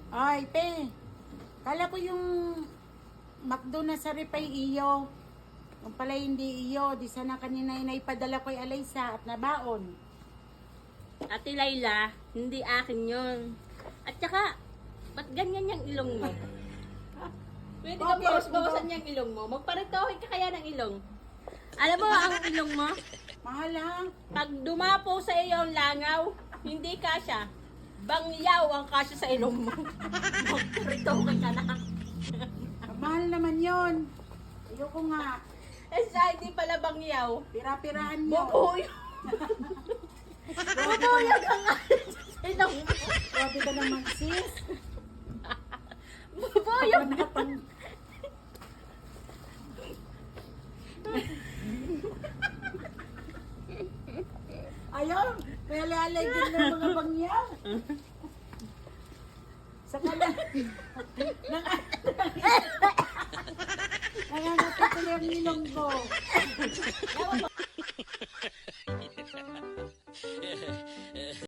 Ay, te. Kala ko yung McDo na sa repay iyo. Kung pala hindi iyo, di sana kanina naipadala ko yung Alaysa at nabaon. Ate Layla, hindi akin yun. At saka, ba't ganyan yung ilong mo? Pwede ka Bakit? bawas-bawasan yung ilong mo. Magparitohin ka kaya ng ilong. Alam mo ang ilong mo? Mahal lang. Pag dumapo sa iyo ang langaw, hindi kasya. Bangyaw ang kasya sa ilong mo. Magparitohin ka na. Mahal naman yon. Ayoko nga. Eh siya, hindi pala bangyaw. Pira-pirahan nyo. Bubuyog. Bubuyog ang kasya sa ilong mo. Grabe ka naman, sis. Bubuyog. Ayaw, may alalay din ng mga bangyaw. Sa kanan. Nangangatay ko yung nilong ko.